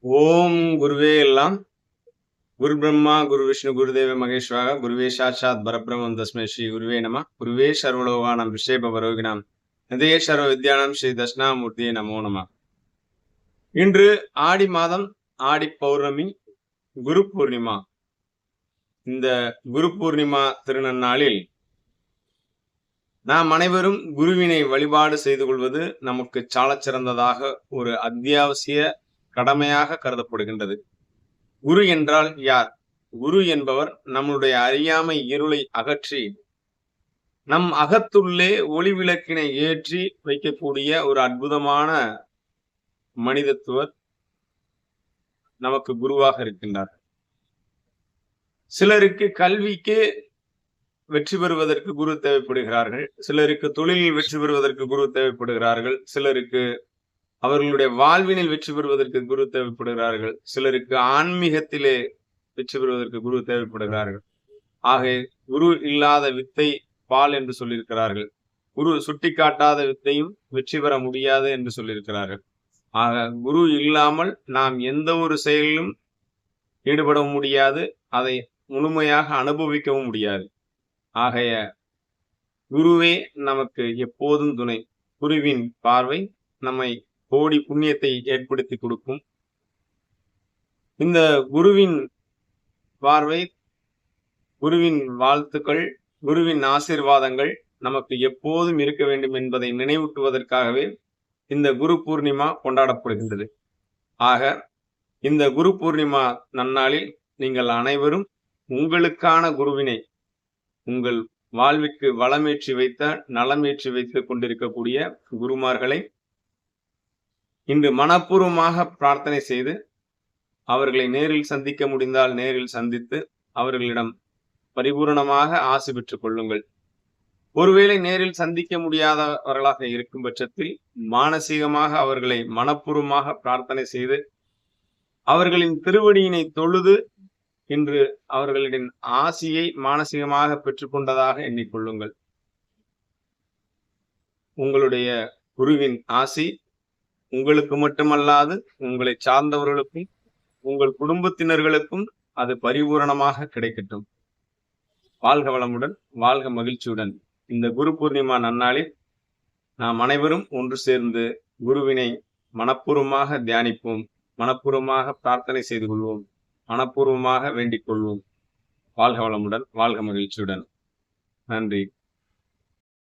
ஓம் குருவே எல்லாம். குரு பிரம்மா குரு விஷ்ணு குருதேவ மகேஸ்வராக குருவே சாட்சாத் பரபிரம்மம் தஸ்மை ஸ்ரீ குருவே நம. குருவே சர்வலோகானம் ரிஷேபவரோகிணாம் நதே சர்வ வித்யானம் ஸ்ரீ தட்சிணாமூர்த்தியே நமோ நம. இன்று ஆடி மாதம் ஆடி பௌர்ணமி குரு பூர்ணிமா. இந்த குரு பூர்ணிமா திருநன்னாளில் நாம் அனைவரும் குருவினை வழிபாடு செய்து கொள்வது நமக்கு சாலச் சிறந்ததாக ஒரு அத்தியாவசிய கடமையாக கருதப்படுகின்றது. குரு என்றால் யார்? குரு என்பவர் நம்முடைய அறியாமை இருளை அகற்றி நம் அகத்துள்ளே ஒளி விளக்கினை ஏற்றி வைக்கக்கூடிய ஒரு அற்புதமான மனிதத்துவர் நமக்கு குருவாக இருக்கின்றார். சிலருக்கு கல்விக்கு வெற்றி பெறுவதற்கு குரு தேவைப்படுகிறார்கள், சிலருக்கு தொழிலில் வெற்றி பெறுவதற்கு குரு தேவைப்படுகிறார்கள், சிலருக்கு அவர்களுடைய வாழ்வினில் வெற்றி பெறுவதற்கு குரு தேவைப்படுகிறார்கள், சிலருக்கு ஆன்மீகத்திலே வெற்றி பெறுவதற்கு குரு தேவைப்படுகிறார்கள். ஆக குரு இல்லாத வித்தை பால் என்று சொல்லியிருக்கிறார்கள். குரு சுட்டி காட்டாத வித்தையும் வெற்றி பெற முடியாது என்று சொல்லியிருக்கிறார்கள். ஆக குரு இல்லாமல் நாம் எந்த ஒரு செயலிலும் ஈடுபட முடியாது, அதை முழுமையாக அனுபவிக்கவும் முடியாது. ஆகைய குருவே நமக்கு எப்போதும் துணை. குருவின் பார்வை நம்மை கோடி புண்ணியத்தை ஏற்படுத்தி கொடுக்கும். இந்த குருவின் பார்வை, குருவின் வாழ்த்துக்கள், குருவின் ஆசீர்வாதங்கள் நமக்கு எப்போதும் இருக்க வேண்டும் என்பதை நினைவூட்டுவதற்காகவே இந்த குரு பூர்ணிமா கொண்டாடப்படுகின்றது. ஆக இந்த குரு பூர்ணிமா நன்னாளில் நீங்கள் அனைவரும் உங்களுக்கான குருவினை, உங்கள் வாழ்விற்கு வளமேற்றி வைத்த நலமேற்றி வைத்துக் கொண்டிருக்கக்கூடிய குருமார்களை இன்று மனப்பூர்வமாக பிரார்த்தனை செய்து அவர்களை நேரில் சந்திக்க முடிந்தால் நேரில் சந்தித்து அவர்களிடம் பரிபூரணமாக ஆசி பெற்றுக் கொள்ளுங்கள். ஒருவேளை நேரில் சந்திக்க முடியாதவர்களாக இருக்கும் பட்சத்தில் மானசீகமாக அவர்களை மனப்பூர்வமாக பிரார்த்தனை செய்து அவர்களின் திருவடியினை தொழுது இன்று அவர்களின் ஆசியை மானசீகமாக பெற்றுக்கொண்டதாக எண்ணிக்கொள்ளுங்கள். உங்களுடைய குருவின் ஆசி உங்களுக்கு மட்டுமல்லாது உங்களை சார்ந்தவர்களுக்கும் உங்கள் குடும்பத்தினர்களுக்கும் அது பரிபூரணமாக கிடைக்கட்டும். வாழ்க வளமுடன், வாழ்க மகிழ்ச்சியுடன். இந்த குரு பூர்ணிமா நன்னாளில் நாம் அனைவரும் ஒன்று சேர்ந்து குருவினை மனப்பூர்வமாக தியானிப்போம், மனப்பூர்வமாக பிரார்த்தனை செய்து கொள்வோம், மனப்பூர்வமாக வேண்டிக் கொள்வோம். வாழ்க வளமுடன், வாழ்க மகிழ்ச்சியுடன். நன்றி.